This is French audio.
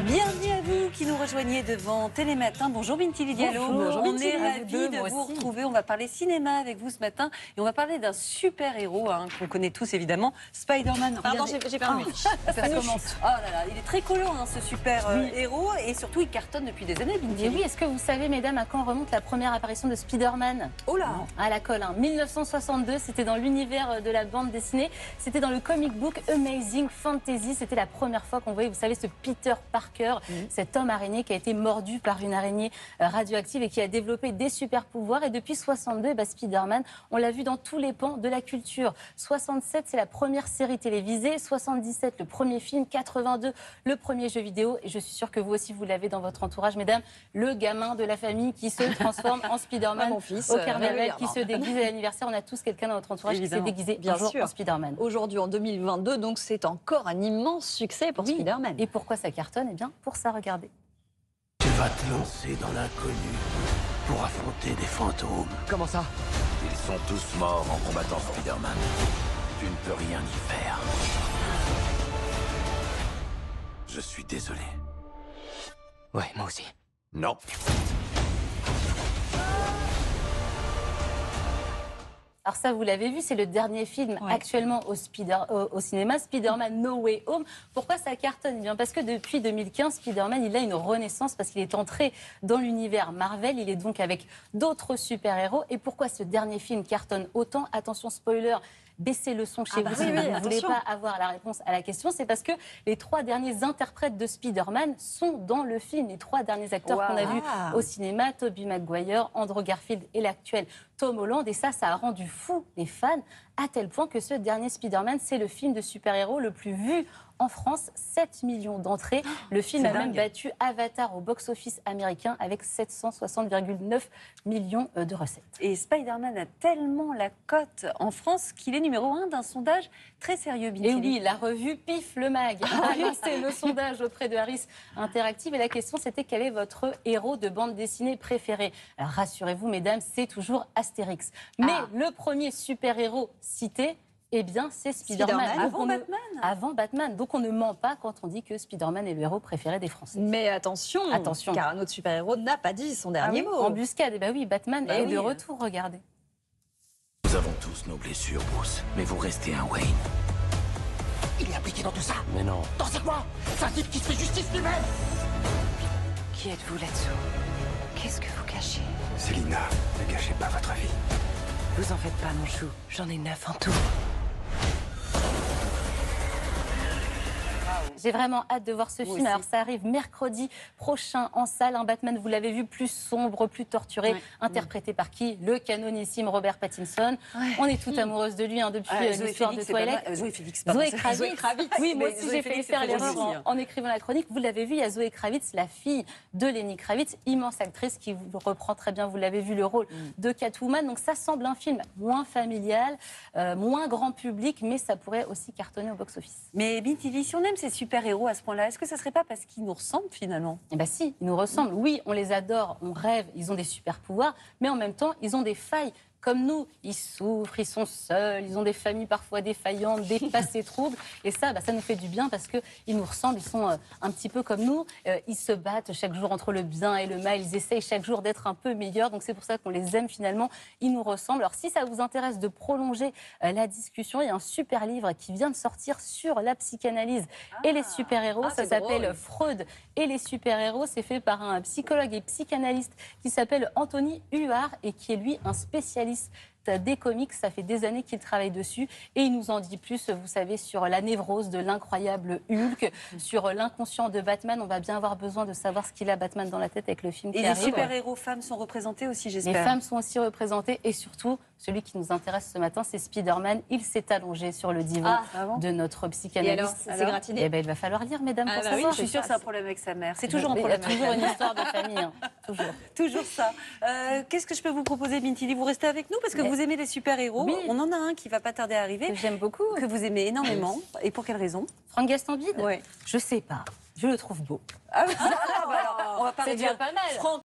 Bienvenue à vous qui nous rejoignez devant Télématin. Bonjour Bintili Diallo. Bonjour, on est ravis de moi vous aussi. retrouver. On va parler cinéma avec vous ce matin et on va parler d'un super-héros qu'on connaît tous évidemment, Spider-Man. Pardon, Regardez. j'ai perdu. Ça commence. Oh là là, il est très collant ce super-héros et surtout il cartonne depuis des années. Bintili. Et oui, est-ce que vous savez, mesdames, à quand remonte la première apparition de Spider-Man? Oh là. À la colle, 1962, c'était dans l'univers de la bande dessinée. C'était dans le comic book Amazing Fantasy. C'était la première fois qu'on voyait, vous savez, ce Peter Parker, cet homme araignée qui a été mordu par une araignée radioactive et qui a développé des super pouvoirs. Et depuis 62, Spider-Man, on l'a vu dans tous les pans de la culture. 67, c'est la première série télévisée. 77, le premier film. 82, le premier jeu vidéo. Et je suis sûre que vous aussi, vous l'avez dans votre entourage, mesdames. Le gamin de la famille qui se transforme en Spider-Man mon fils, au carnaval, qui se déguise à l'anniversaire. On a tous quelqu'un dans notre entourage Évidemment. qui s'est déguisé Bien un jour sûr. en Spider-Man. Aujourd'hui, en 2022, donc c'est encore un immense succès pour Oui. Spider-Man. Et pourquoi ça cartonne? Eh bien, pour ça, regardez. Tu vas te lancer dans l'inconnu pour affronter des fantômes. Comment ça? Ils sont tous morts en combattant Spider-Man. Tu ne peux rien y faire. Je suis désolé. Ouais, moi aussi. Non. Alors ça, vous l'avez vu, c'est le dernier film actuellement au cinéma, Spider-Man No Way Home. Pourquoi ça cartonne? Eh bien parce que depuis 2015, Spider-Man, il a une renaissance parce qu'il est entré dans l'univers Marvel. Il est donc avec d'autres super-héros. Et pourquoi ce dernier film cartonne autant? Attention, spoiler, baissez le son chez vous si vous ne voulez pas avoir la réponse à la question. C'est parce que les 3 derniers interprètes de Spider-Man sont dans le film. Les 3 derniers acteurs qu'on a vus au cinéma, Tobey Maguire, Andrew Garfield et l'actuel Tom Holland. Et ça a rendu fou les fans à tel point que ce dernier Spider-Man, c'est le film de super-héros le plus vu en France, 7 millions d'entrées. Le film a même battu Avatar au box-office américain avec 760,9 millions de recettes. Et Spider-Man a tellement la cote en France qu'il est numéro 1 d'un sondage très sérieux, Bintili. Et oui, la revue Pif le Mag a lancé le sondage auprès de Harris Interactive. Et la question, c'était quel est votre héros de bande dessinée préféré? Alors rassurez-vous, mesdames, c'est toujours Astérix. Mais le premier super-héros cité, eh bien, c'est Spider-Man. Avant Batman. Avant Batman. Donc on ne ment pas quand on dit que Spider-Man est le héros préféré des Français. Mais attention, car un autre super-héros n'a pas dit son dernier mot. Embuscade, eh ben oui, Batman est de retour, regardez. Nous avons tous nos blessures, Bruce. Mais vous restez un Wayne. Il est impliqué dans tout ça. Mais non. T'en sais quoi? C'est un type qui se fait justice lui-même. Qui êtes-vous là-dessous? Qu'est-ce que vous cachez? Célina, ne gâchez pas votre vie. Vous en faites pas, mon chou. J'en ai 9 en tout. J'ai vraiment hâte de voir ce film. Alors ça arrive mercredi prochain en salle. Un Batman, vous l'avez vu, plus sombre, plus torturé. Interprété par qui? Le canonissime Robert Pattinson. On est toutes amoureuses de lui depuis l'histoire de Twilight. Zoé Kravitz. Oui, moi aussi j'ai failli faire l'erreur en écrivant la chronique. Vous l'avez vu, il y a Zoé Kravitz, la fille de Lenny Kravitz, immense actrice qui reprend très bien, vous l'avez vu, le rôle de Catwoman. Donc ça semble un film moins familial, moins grand public, mais ça pourrait aussi cartonner au box-office. Mais Bintili, si on aime ces super-héros à ce point-là, est-ce que ça ne serait pas parce qu'ils nous ressemblent finalement? Eh bien si, ils nous ressemblent. Oui, on les adore, on rêve, ils ont des super pouvoirs, mais en même temps, ils ont des failles. Comme nous, ils souffrent, ils sont seuls, ils ont des familles parfois défaillantes, des passés troubles. Et ça, ça nous fait du bien parce qu'ils nous ressemblent, ils sont un petit peu comme nous. Ils se battent chaque jour entre le bien et le mal, ils essayent chaque jour d'être un peu meilleurs. Donc c'est pour ça qu'on les aime finalement, ils nous ressemblent. Alors si ça vous intéresse de prolonger la discussion, il y a un super livre qui vient de sortir sur la psychanalyse et les super-héros. Ça s'appelle Freud et les super-héros. C'est fait par un psychologue et psychanalyste qui s'appelle Anthony Huard et qui est lui un spécialiste des comics. Ça fait des années qu'il travaille dessus et il nous en dit plus, vous savez, sur la névrose de l'incroyable Hulk, sur l'inconscient de Batman. On va bien avoir besoin de savoir ce qu'il a Batman dans la tête avec le film qui Et arrive. les super-héros femmes sont représentés aussi, j'espère. Les femmes sont aussi représentées et surtout, celui qui nous intéresse ce matin, c'est Spider-Man. Il s'est allongé sur le divan de notre psychanalyste. Et alors, c'est gratiné? Eh ben, il va falloir lire, mesdames, pour savoir. Oui, je suis sûre que c'est un problème avec sa mère. C'est toujours un problème. Il y a toujours une histoire de famille. Toujours. Toujours ça. Qu'est-ce que je peux vous proposer, Bintili? Vous restez avec nous parce que vous aimez les super-héros. Oui. On en a un qui va pas tarder à arriver. Que j'aime beaucoup. Que vous aimez énormément. Et pour quelle raison? Franck Gastambide? Ouais. Je sais pas. Je le trouve beau. Alors, on va pas C'est réduire déjà pas mal. Franck